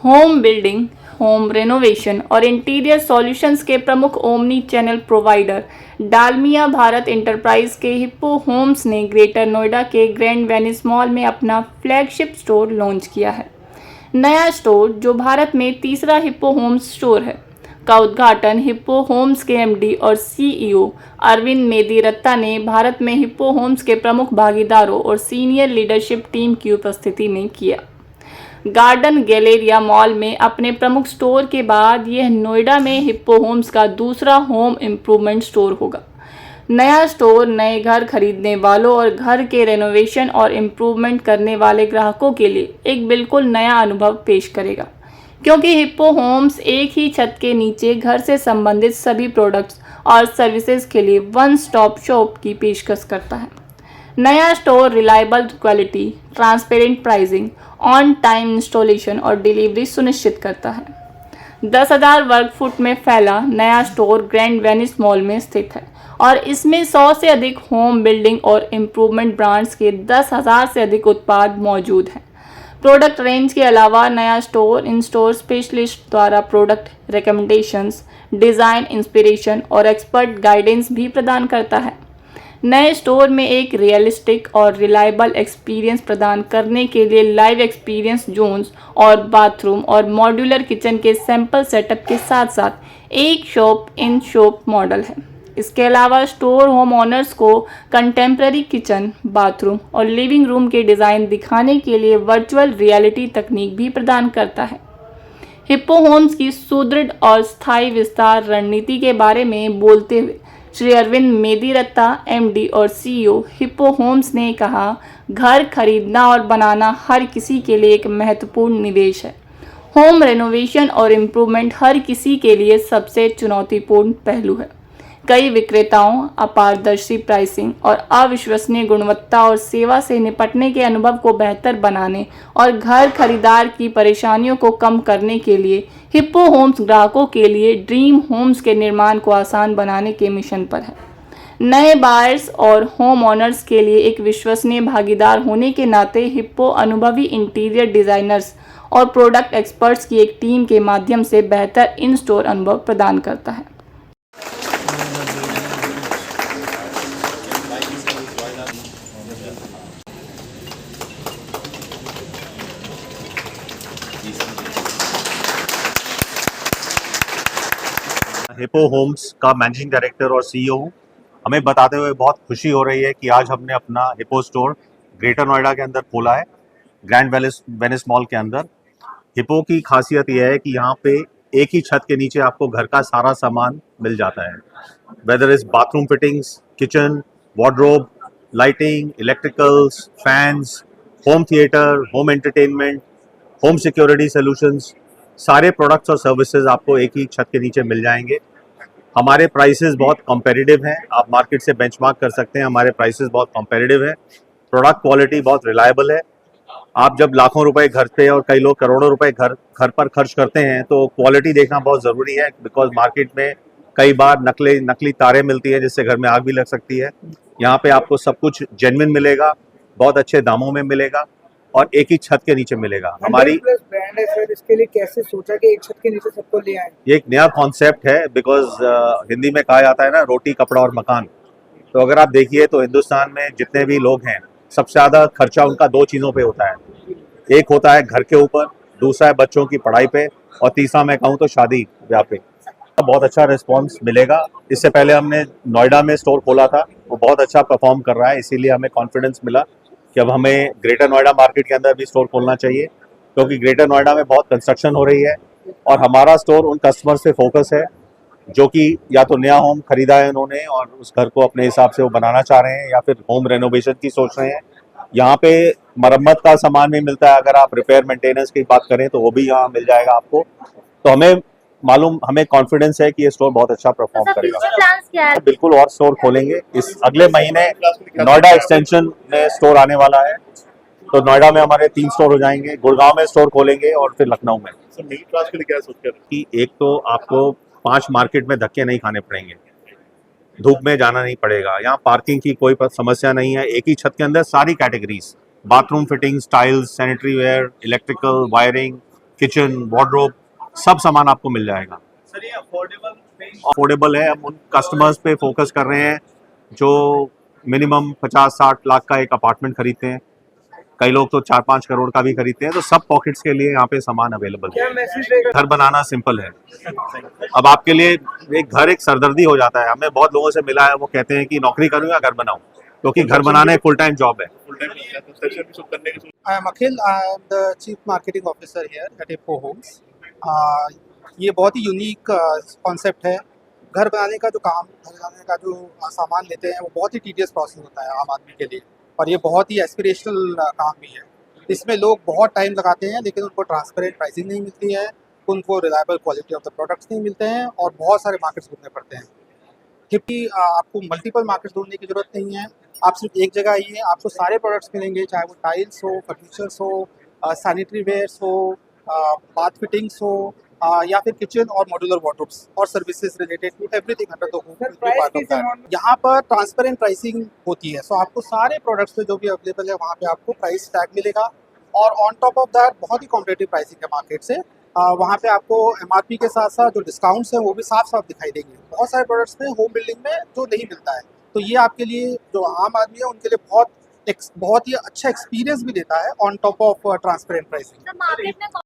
Home building, home renovation और interior solutions के प्रमुख omni channel provider Dalmia Bharat enterprise के हिप्पो होम्स ने ग्रेटर नोएडा के ग्रैंड वेनिस मॉल में अपना फ्लैगशिप स्टोर लॉन्च किया है। नया स्टोर, जो भारत में तीसरा हिप्पो होम्स स्टोर है, का उद्घाटन हिप्पो होम्स के एमडी और सीईओ अरविंद मेदीरत्ता ने भारत में हिप्पो होम्स के प्रमुख भागीदारों और सीनियर लीडरशिप टीम की उपस्थिति में किया। गार्डन गैलेरिया मॉल में अपने प्रमुख स्टोर के बाद यह नोएडा में हिप्पो होम्स का दूसरा होम इम्प्रूवमेंट स्टोर होगा। नया स्टोर नए घर खरीदने वालों और घर के रेनोवेशन और इम्प्रूवमेंट करने वाले ग्राहकों के लिए एक बिल्कुल नया अनुभव पेश करेगा, क्योंकि हिप्पो होम्स एक ही छत के नीचे घर से संबंधित सभी प्रोडक्ट्स और सर्विसेज के लिए वन स्टॉप शॉप की पेशकश करता है। नया store reliable quality, transparent pricing, on time installation और डिलीवरी सुनिश्चित करता है। 10,000 वर्ग फुट में फैला नया स्टोर ग्रैंड वेनिस मॉल में स्थित है और इसमें 100 से अधिक होम बिल्डिंग और इम्प्रूवमेंट ब्रांड्स के 10,000 से अधिक उत्पाद मौजूद हैं। प्रोडक्ट रेंज के अलावा नया स्टोर इन स्टोर स्पेशलिस्ट द्वारा प्रोडक्ट रिकमेंडेशंस, डिज़ाइन इंस्पिरेशन और एक्सपर्ट गाइडेंस भी प्रदान करता है। नए स्टोर में एक रियलिस्टिक और रिलायबल एक्सपीरियंस प्रदान करने के लिए लाइव एक्सपीरियंस जोन्स और बाथरूम और मॉड्यूलर किचन के सैंपल सेटअप के साथ साथ एक शॉप इन शॉप मॉडल है। इसके अलावा स्टोर होम ओनर्स को कंटेम्प्रेरी किचन, बाथरूम और लिविंग रूम के डिज़ाइन दिखाने के लिए वर्चुअल रियलिटी तकनीक भी प्रदान करता है। हिप्पो होम्स की सुदृढ़ और स्थायी विस्तार रणनीति के बारे में बोलते हुए श्री अरविंद मेदीरत्ता, एमडी और सीईओ हिप्पो होम्स ने कहा, घर खरीदना और बनाना हर किसी के लिए एक महत्वपूर्ण निवेश है। होम रेनोवेशन और इम्प्रूवमेंट हर किसी के लिए सबसे चुनौतीपूर्ण पहलू है। कई विक्रेताओं अपारदर्शी प्राइसिंग और अविश्वसनीय गुणवत्ता और सेवा से निपटने के अनुभव को बेहतर बनाने और घर खरीदार की परेशानियों को कम करने के लिए हिप्पो होम्स ग्राहकों के लिए ड्रीम होम्स के निर्माण को आसान बनाने के मिशन पर है। नए बायर्स और होम ओनर्स के लिए एक विश्वसनीय भागीदार होने के नाते हिप्पो अनुभवी इंटीरियर डिज़ाइनर्स और प्रोडक्ट एक्सपर्ट्स की एक टीम के माध्यम से बेहतर इन स्टोर अनुभव प्रदान करता है। हिप्पो होम्स का मैनेजिंग डायरेक्टर और सीईओ हूँ। हमें बताते हुए बहुत खुशी हो रही है कि आज हमने अपना हिप्पो स्टोर ग्रेटर नोएडा के अंदर खोला है, ग्रैंड वेनिस मॉल के अंदर। हिप्पो की खासियत यह है कि यहाँ पे एक ही छत के नीचे आपको घर का सारा सामान मिल जाता है, whether is bathroom fittings, kitchen, wardrobe, lighting, electricals, fans, home theatre, home entertainment, home security solutions, सारे प्रोडक्ट्स और सर्विसेज आपको एक ही छत के नीचे मिल जाएंगे। हमारे प्राइसेस बहुत कंपेटिटिव हैं, आप मार्केट से बेंचमार्क कर सकते हैं। हमारे प्राइसेस बहुत कंपेटिटिव हैं, प्रोडक्ट क्वालिटी बहुत रिलायबल है। आप जब लाखों रुपए घर पे और कई लोग करोड़ों रुपए घर पर खर्च करते हैं तो क्वालिटी देखना बहुत ज़रूरी है, बिकॉज मार्केट में कई बार नकली तारें मिलती है जिससे घर में आग भी लग सकती है। यहाँ पे आपको सब कुछ जेन्युइन मिलेगा, बहुत अच्छे दामों में मिलेगा और एक ही छत के नीचे मिलेगा। हमारी ब्रांड है सर, इसके लिए कैसे सोचा कि एक छत के नीचे सबको ले आए? ये एक नया कॉन्सेप्ट है, बिकॉज हिंदी में कहा जाता है ना, रोटी कपड़ा और मकान। तो अगर आप देखिए तो हिंदुस्तान में जितने भी लोग हैं सबसे ज़्यादा खर्चा उनका दो चीज़ों पे होता है। एक होता है घर के ऊपर, दूसरा है बच्चों की पढ़ाई पे और तीसरा मैं कहूँ तो शादी ब्याह पे। बहुत अच्छा रिस्पॉन्स मिलेगा। इससे पहले हमने नोएडा में स्टोर खोला था, वो बहुत अच्छा परफॉर्म कर रहा है, इसीलिए हमें कॉन्फिडेंस मिला कि अब हमें ग्रेटर नोएडा मार्केट के अंदर भी स्टोर खोलना चाहिए, क्योंकि ग्रेटर नोएडा में बहुत कंस्ट्रक्शन हो रही है और हमारा स्टोर उन कस्टमर से फोकस है जो कि या तो नया होम खरीदा है उन्होंने और उस घर को अपने हिसाब से वो बनाना चाह रहे हैं या फिर होम रेनोवेशन की सोच रहे हैं। यहाँ पे मरम्मत का सामान भी मिलता है, अगर आप रिपेयर मेंटेनेंस की बात करें तो वो भी यहाँ मिल जाएगा आपको। तो हमें कॉन्फिडेंस है कि ये स्टोर बहुत अच्छा परफॉर्म करेगा। बिल्कुल, और स्टोर खोलेंगे इस अगले महीने। नोएडा एक्सटेंशन में स्टोर आने वाला है, तो नोएडा में हमारे 3 स्टोर हो जाएंगे, गुड़गांव में स्टोर खोलेंगे और फिर लखनऊ में। मिडिल क्लास के लिए क्या सोच कर कि एक तो आपको 5 मार्केट में धक्के नहीं खाने पड़ेंगे, धूप में जाना नहीं पड़ेगा, यहाँ पार्किंग की कोई समस्या नहीं है। एक ही छत के अंदर सारी categories, bathroom fittings, tiles, sanitary ware, electrical, wiring, kitchen, wardrobe, सब सामान आपको मिल जाएगा। सर ये अफोर्डेबल है। हम उन कस्टमर्स पे फोकस कर रहे हैं जो मिनिमम 50-60 लाख का एक अपार्टमेंट खरीदते हैं। कई लोग तो 4-5 करोड़ का भी खरीदते हैं। तो सब पॉकेट्स के लिए यहाँ पे सामान अवेलेबल क्या है। मैसेज रहेगा? घर बनाना सिंपल है। अब आपके लिए एक घर एक सरदर्दी हो जाता है। हमें बहुत लोगों से मिला है, वो कहते हैं कि नौकरी करूँ या घर बनाऊं, क्योंकि घर बनाना एक फुल टाइम जॉब है। I am Akhil. I am the Chief Marketing Officer here at Hippo Homes. ये बहुत ही यूनिक कॉन्सेप्ट है। घर बनाने का जो काम, घर बनाने का जो सामान लेते हैं वो बहुत ही टीडियस प्रोसेस होता है आम आदमी के लिए, और ये बहुत ही एस्पिरेशनल काम भी है। इसमें लोग बहुत टाइम लगाते हैं लेकिन उनको ट्रांसपेरेंट प्राइसिंग नहीं मिलती है, उनको reliable quality of the products नहीं मिलते हैं, और बहुत सारे मार्केट्स घूमने पड़ते हैं। जबकि आपको मल्टीपल मार्केट्स ढूंढने की ज़रूरत नहीं है। आप सिर्फ एक जगह आइए, आपको सारे प्रोडक्ट्स मिलेंगे, चाहे वो टाइल्स हो, फर्नीचर्स हो, सैनिटरी वेयर्स हो, बाथ फिटिंग्स हो, या फिर किचन और मॉड्यूलर वार्डरोब्स और services related to everything under the home. यहाँ पर ट्रांसपेरेंट प्राइसिंग होती है, सो आपको सारे प्रोडक्ट्स पे जो भी अवेलेबल है वहाँ पे आपको प्राइस टैग मिलेगा, और ऑन टॉप ऑफ दैट बहुत ही कॉम्पिटिटिव प्राइसिंग है मार्केट से। वहाँ पे आपको एमआरपी के साथ साथ जो डिस्काउंट्स हैं वो भी साफ साफ दिखाई देंगे। बहुत सारे प्रोडक्ट्स में होम बिल्डिंग में जो नहीं मिलता है, तो ये आपके लिए जो आम आदमी है उनके लिए बहुत ही अच्छा एक्सपीरियंस भी देता है on top of transparent pricing.